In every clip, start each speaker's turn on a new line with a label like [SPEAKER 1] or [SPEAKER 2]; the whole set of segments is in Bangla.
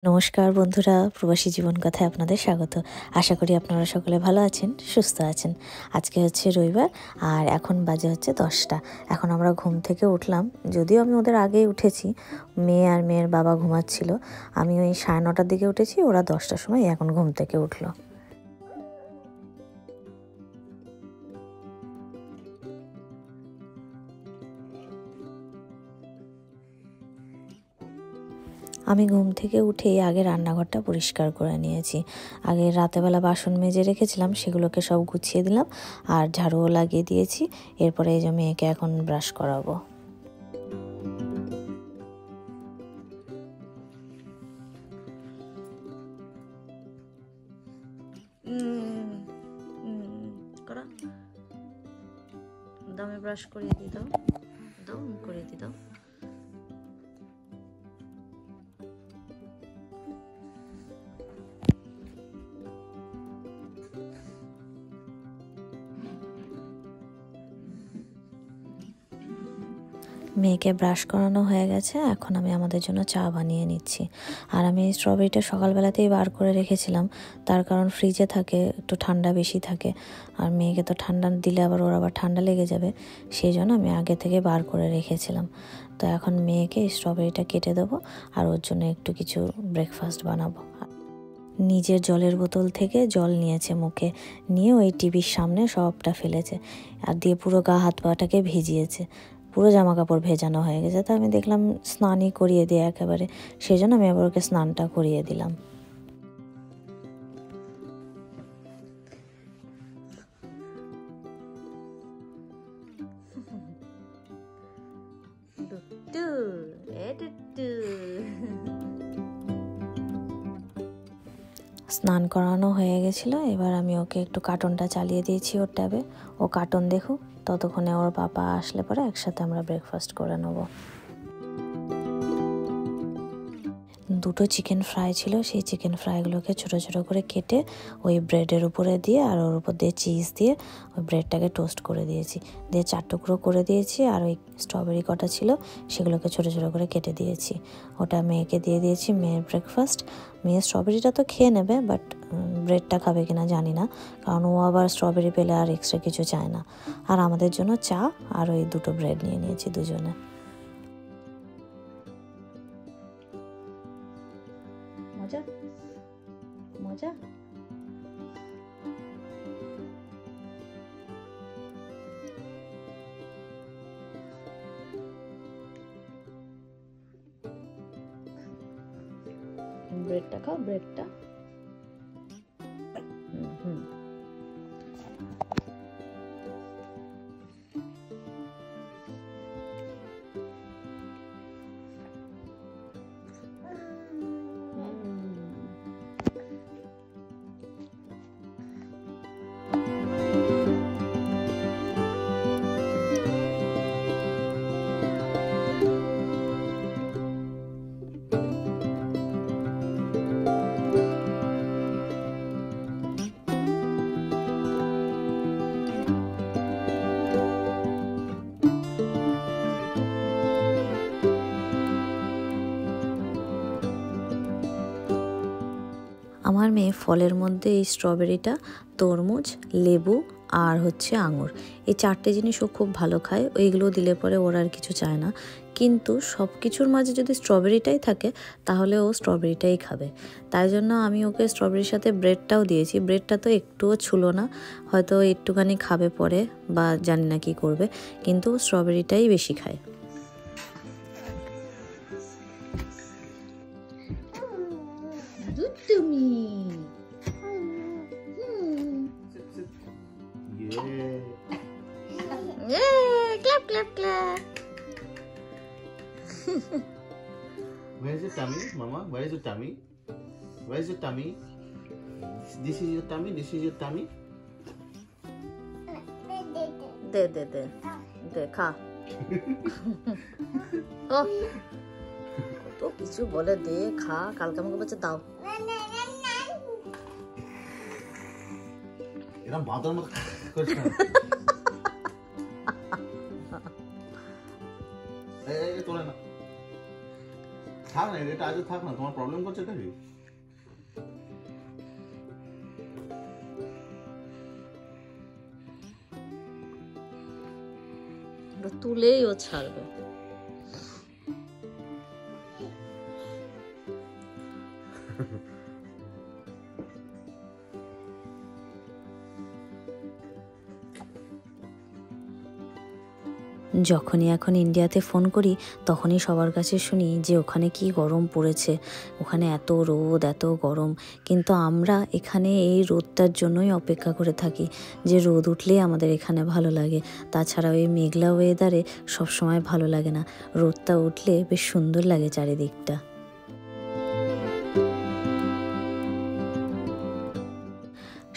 [SPEAKER 1] নমস্কার বন্ধুরা, প্রবাসী জীবন কথায় আপনাদের স্বাগত। আশা করি আপনারা সকলে ভালো আছেন, সুস্থ আছেন। আজকে হচ্ছে রবিবার আর এখন বাজে হচ্ছে 10টা। এখন আমরা ঘুম থেকে উঠলাম, যদিও আমি ওদের আগেই উঠেছি। মেয়ে আর মেয়ের বাবা ঘুমাচ্ছিল, আমি ওই 9:30টার দিকে উঠেছি, ওরা 10টার সময় এখন ঘুম থেকে উঠলো। আমি ঘুম থেকে উঠেই আগে রান্নাঘরটা পরিষ্কার করে নিয়েছি। আগে রাতেবেলা বাসন মেজে রেখেছিলাম, সেগুলোকে সব গুছিয়ে দিলাম আর ঝাড়ুও লাগিয়ে দিয়েছি। এরপরে এই যে মেয়েকে এখন ব্রাশ করাবো। দামে ব্রাশ করিয়ে দিই, দাও দাও করিয়ে দিই, দাও। মেয়েকে ব্রাশ করানো হয়ে গেছে, এখন আমি আমাদের জন্য চা বানিয়ে নিচ্ছি। আর আমি স্ট্রবেরিটা সকালবেলাতেই বার করে রেখেছিলাম, তার কারণ ফ্রিজে থাকে, একটু ঠান্ডা বেশি থাকে। আর মেয়েকে তো ঠান্ডা দিলে ওর আবার ঠান্ডা লেগে যাবে, সেই জন্য আমি আগে থেকে বার করে রেখেছিলাম। তো এখন মেয়েকে স্ট্রবেরিটা কেটে দেবো আর ওর জন্য একটু কিছু ব্রেকফাস্ট বানাবো। নিজের জলের বোতল থেকে জল নিয়েছে মুখে, নিয়ে ওই টিভির সামনে সবটা ফেলেছে আর দিয়ে পুরো গা হাত পাটাকে ভিজিয়েছে, পুরো জামা কাপড় ভেজানো হয়ে গেছে। তা আমি দেখলাম স্নানই করিয়ে দিয়ে একেবারে, সেই জন্য আমি আবার ওকে স্নানটা করিয়ে দিলাম। স্নান করানো হয়ে গেছিলো, এবার আমি ওকে একটু কার্টুনটা চালিয়ে দিয়েছি ওর ট্যাবে। ও কার্টুন দেখুক, ততক্ষণে ওর পাপা আসলে পরে একসাথে আমরা ব্রেকফাস্ট করে নেবো। দুটো চিকেন ফ্রাই ছিল, সেই চিকেন ফ্রাইগুলোকে ছোটো ছোটো করে কেটে ওই ব্রেডের উপরে দিয়ে আর ওর উপর দিয়ে চিজ দিয়ে ওই ব্রেডটাকে টোস্ট করে দিয়েছি, দিয়ে 4 টুকরো করে দিয়েছি। আর ওই স্ট্রবেরি কটা ছিল সেগুলোকে ছোটো ছোটো করে কেটে দিয়েছি, ওটা মেয়েকে দিয়ে দিয়েছি, মেয়ের ব্রেকফাস্ট। মেয়ে স্ট্রবেরিটা তো খেয়ে নেবে, বাট ব্রেডটা খাবে কিনা জানি না, কারণ ও আবার স্ট্রবেরি পেলে আর এক্সট্রা কিছু চায় না। আর আমাদের জন্য চা আর ওই দুটো ব্রেড নিয়ে নিয়েছি দুজনে। মজা মজা। ব্রেডটা খাও, ব্রেডটা। আমার মেয়ে ফলের মধ্যে এই স্ট্রবেরিটা, তরমুজ, লেবু আর হচ্ছে আঙুর, এই 4টে জিনিস ও খুব ভালো খায়। ওইগুলো দিলে পরে ওর আর কিছু চায় না, কিন্তু সব কিছুর মাঝে যদি স্ট্রবেরিটাই থাকে তাহলে ও স্ট্রবেরিটাই খাবে। তাই জন্য আমি ওকে স্ট্রবেরির সাথে ব্রেডটাও দিয়েছি। ব্রেডটা তো একটুও ছুলো না, হয়তো একটুখানি খাবে পরে বা জানি না কি করবে, কিন্তু স্ট্রবেরিটাই বেশি খায়। তুমি clap clap clap.
[SPEAKER 2] Where is your tummy, Mama? Where is your tummy? Where is your tummy? This is your tummy. This is your tummy.
[SPEAKER 1] দে দে দে দে খা। ও তো কিছু বলে দে খা, কালকে আমাকে বলছে দাও।
[SPEAKER 2] এরা বাঁদর মতো করছে। তোলে না। থাক না, এটা আজও থাক না, তোমার প্রবলেম করছে এটা কি?
[SPEAKER 1] তুলেই ও ছাড়বে। যখনই এখন ইন্ডিয়াতে ফোন করি তখনই সবার কাছে শুনি যে ওখানে কি গরম পড়েছে, ওখানে এত রোদ এত গরম। কিন্তু আমরা এখানে এই রোদটার জন্যই অপেক্ষা করে থাকি যে রোদ উঠলেই আমাদের এখানে ভালো লাগে। তাছাড়া ওই মেঘলা ওয়েদারে সবসময় ভালো লাগে না, রোদটা উঠলে বেশ সুন্দর লাগে চারিদিকটা।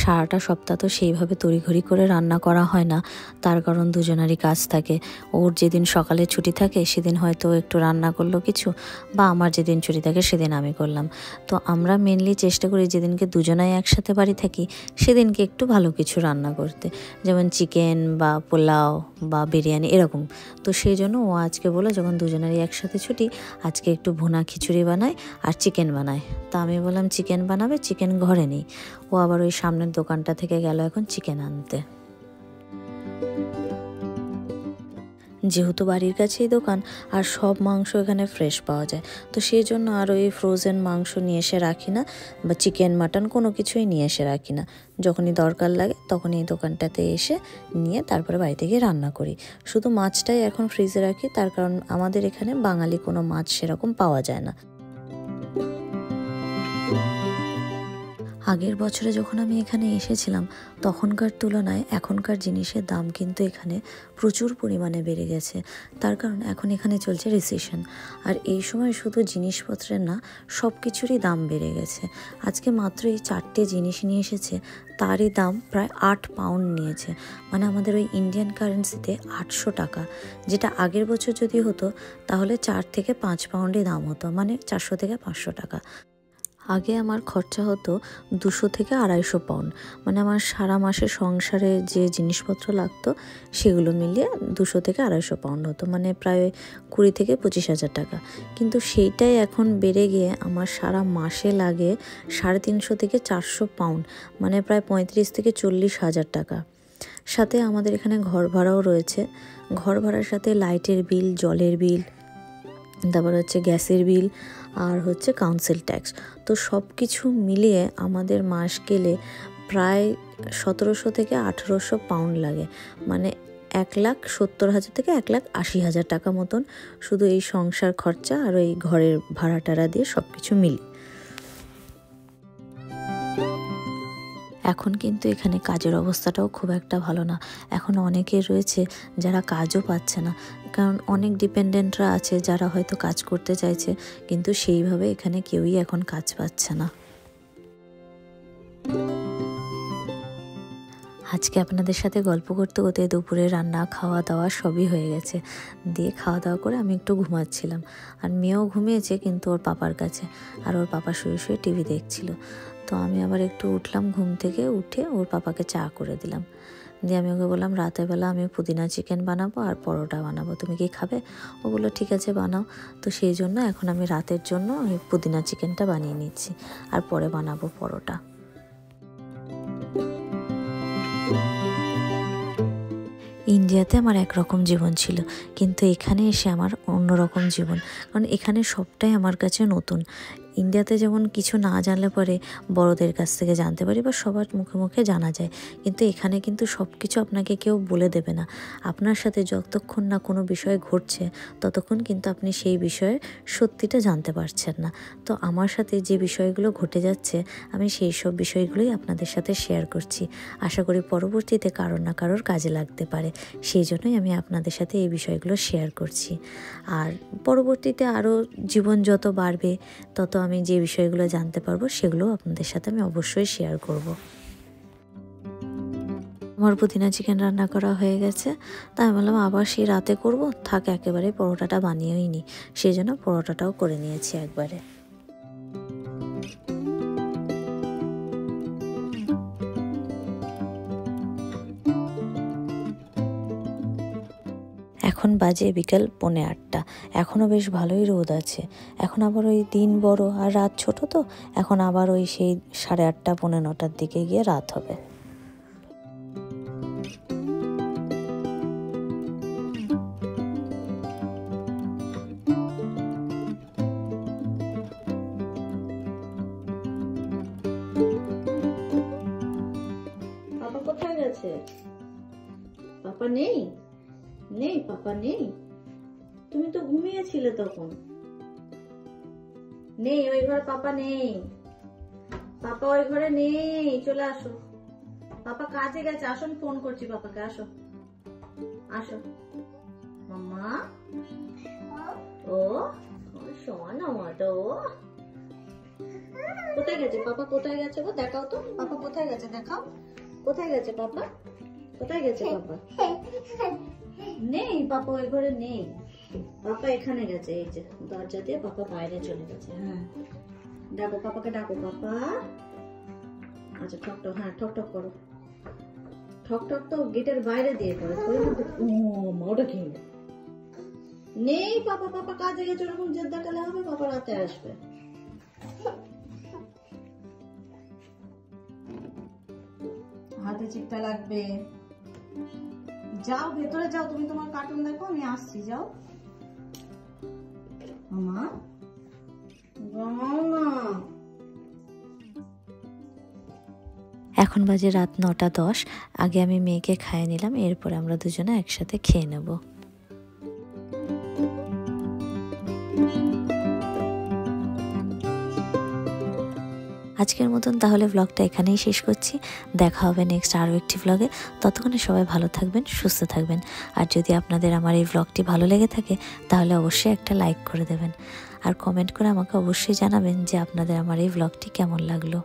[SPEAKER 1] সারাটা সপ্তাহ তো সেইভাবে তড়িঘড়ি করে রান্না করা হয় না, তার কারণ দুজনারই কাজ থাকে। ওর যেদিন সকালে ছুটি থাকে সেদিন হয়তো একটু রান্না করলো কিছু, বা আমার যেদিন ছুটি থাকে সেদিন আমি করলাম। তো আমরা মেনলি চেষ্টা করি যেদিনকে দুজনাই একসাথে বাড়ি থাকি সেদিনকে একটু ভালো কিছু রান্না করতে, যেমন চিকেন বা পোলাও বা বিরিয়ানি এরকম। তো সেই জন্য ও আজকে বললো যখন দুজনেরই একসাথে ছুটি আজকে একটু ভুনা খিচুড়ি বানায় আর চিকেন বানায়। তা আমি বললাম চিকেন বানাবে, চিকেন ঘরে নেই। ও আবার ওই সামনের দোকানটা থেকে গেল এখন চিকেন আনতে। যেহেতু বাড়ির কাছেই দোকান আর সব মাংস এখানে ফ্রেশ পাওয়া যায়, তো সেই জন্য আর ওই ফ্রোজেন মাংস নিয়ে এসে রাখি না, বা চিকেন মাটন কোনো কিছুই নিয়ে এসে রাখি না। যখনই দরকার লাগে তখন এই দোকানটাতে এসে নিয়ে তারপরে বাড়িতে গিয়ে রান্না করি। শুধু মাছটাই এখন ফ্রিজে রাখি, তার কারণ আমাদের এখানে বাঙালি কোনো মাছ সেরকম পাওয়া যায় না। আগের বছরে যখন আমি এখানে এসেছিলাম তখনকার তুলনায় এখনকার জিনিসের দাম কিন্তু এখানে প্রচুর পরিমাণে বেড়ে গেছে। তার কারণ এখন এখানে চলছে রিসেশন, আর এই সময় শুধু জিনিসপত্রের না সব কিছুরই দাম বেড়ে গেছে। আজকে মাত্র এই 4টে জিনিস নিয়ে এসেছে, তারই দাম প্রায় 8 পাউন্ড নিয়েছে, মানে আমাদের ওই ইন্ডিয়ান কারেন্সিতে 800 টাকা। যেটা আগের বছর যদি হতো তাহলে 4 থেকে 5 পাউন্ডই দাম হতো, মানে 400 থেকে 500 টাকা। আগে আমার খরচা হতো 200 থেকে 250 পাউন্ড, মানে আমার সারা মাসে সংসারে যে জিনিসপত্র লাগতো সেগুলো মিলিয়ে 200 থেকে 250 পাউন্ড হতো, মানে প্রায় 20 থেকে 25,000 টাকা। কিন্তু সেইটাই এখন বেড়ে গিয়ে আমার সারা মাসে লাগে 350 থেকে 400 পাউন্ড, মানে প্রায় 35 থেকে 40,000 টাকা। সাথে আমাদের এখানে ঘর ভাড়াও রয়েছে। ঘর ভাড়ার সাথে লাইটের বিল, জলের বিল, তারপর হচ্ছে গ্যাসের বিল, আর হচ্ছে কাউন্সিল ট্যাক্স। তো সব কিছু মিলিয়ে আমাদের মাস গেলে প্রায় 1700 থেকে 1800 পাউন্ড লাগে, মানে 1,70,000 থেকে 1,80,000 টাকা মতন, শুধু এই সংসার খরচা আর ওই ঘরের ভাড়া টাড়া দিয়ে সব কিছু মিলে। এখন কিন্তু এখানে কাজের অবস্থাটাও খুব একটা ভালো না। এখন অনেকে রয়েছে যারা কাজও পাচ্ছে না, কারণ অনেক ডিপেন্ডেন্টরা আছে যারা হয়তো কাজ করতে চাইছে, কিন্তু সেইভাবে এখানে কেউই এখন কাজ পাচ্ছে না। আজকে আপনাদের সাথে গল্প করতে করতে দুপুরে রান্না খাওয়া দাওয়া সবই হয়ে গেছে। দিয়ে খাওয়া দাওয়া করে আমি একটু ঘুমাচ্ছিলাম, আর মেয়েও ঘুমিয়েছে কিন্তু ওর পাপার কাছে, আর ওর পাপা শুয়ে শুয়ে টিভি দেখছিল। তো আমি আবার একটু উঠলাম ঘুম থেকে, উঠে ওর পাপাকে চা করে দিলাম। দিয়ে আমি ওকে বললাম রাতের বেলা আমি পুদিনা চিকেন বানাবো আর পরোটা বানাবো, তুমি কি খাবে? ও বললো ঠিক আছে বানাও। তো সেই জন্য এখন আমি রাতের জন্য ওই পুদিনা চিকেনটা বানিয়ে নিচ্ছি, আর পরে বানাবো পরোটা। ইন্ডিয়াতে আমার একরকম জীবন ছিল, কিন্তু এখানে এসে আমার অন্যরকম জীবন, কারণ এখানে সবটাই আমার কাছে নতুন। ইন্ডিয়াতে যেমন কিছু না জানলে পরে বড়দের কাছ থেকে জানতে পারি বা সবার মুখে মুখে জানা যায়, কিন্তু এখানে কিন্তু সব কিছু আপনাকে কেউ বলে দেবে না। আপনার সাথে যতক্ষণ না কোনো বিষয় ঘটছে ততক্ষণ কিন্তু আপনি সেই বিষয়ে সত্যিটা জানতে পারছেন না। তো আমার সাথে যে বিষয়গুলো ঘটে যাচ্ছে আমি সেই সব বিষয়গুলোই আপনাদের সাথে শেয়ার করছি। আশা করি পরবর্তীতে কারোর না কারোর কাজে লাগতে পারে, সেই জন্যই আমি আপনাদের সাথে এই বিষয়গুলো শেয়ার করছি। আর পরবর্তীতে আরও জীবন যত বাড়বে তত আমি যে বিষয়গুলো জানতে পারবো সেগুলো আপনাদের সাথে আমি অবশ্যই শেয়ার করব। আমার পুদিনা চিকেন রান্না করা হয়ে গেছে, তাই আমি বললাম আবার সেই রাতে করব, থাক একেবারে পরোটাটা বানিয়েই নিই, সেই জন্য পরোটাটাও করে নিয়েছি একবারে। এখন বাজে বিকেল 8:45। এখনও বেশ ভালোই রোদ আছে। এখন আবার ওই দিন বড় আর রাত ছোট, তো এখন আবার ওই সেই 8:30 পৌনে 9টার দিকে গিয়ে রাত হবে। পাপা কোথায় গেছে? পাপা নেই? নেই, পাপা নেই? তুমি তো ঘুমিয়েছিলে তখন। নেই, ওই ঘরে পাপা নেই। পাপা ওই ঘরে নেই, চলে আসো। পাপা কাজে গেছে, আসুন, ফোন করছি পাপাকে। আসো আসো মাম্মা। ও শোনো মতো। কোথায় গেছে পাপা? কোথায় গেছে গো? দেখাও তো পাপা কোথায় গেছে, দেখাও। কোথায় গেছে পাপা? কোথায় গেছে পাপা? নেই, পাপা ওই ঘরে নেই। পাপা এখানে গেছে, এই যে দরজা দিয়ে পাপা বাইরে চলে গেছে। হ্যাঁ, ডাকো পাপাকে, ডাকো পাপা। আচ্ছা, ঠক ঠক, হ্যাঁ ঠক ঠক করো। ঠক ঠক তো গেটের বাইরে দিয়ে করে। ওটা কি? নেই পাপা, পাপা কাজে গেছে। ওরকম জেদ দেখালে হবে? পাপা রাতে আসবে। হাতে চিপটা লাগবে। যাও ভেতরে যাও, তুমি তোমার কার্টুন দেখো, আমি আসছি। যাও মামা, যাও না। এখন বাজে রাত 9:10। আগে আমি মেয়েকে খাইয়ে নিলাম, এরপরে আমরা দুজনে একসাথে খেয়ে নেব। আজকের মতন তাহলে ব্লগটা এখানেই শেষ করছি। দেখা হবে নেক্সট আরও একটি ব্লগে। ততক্ষণে সবাই ভালো থাকবেন, সুস্থ থাকবেন। আর যদি আপনাদের আমার এই ব্লগটি ভালো লেগে থাকে তাহলে অবশ্যই একটা লাইক করে দেবেন, আর কমেন্ট করে আমাকে অবশ্যই জানাবেন যে আপনাদের আমার এই ব্লগটি কেমন লাগলো।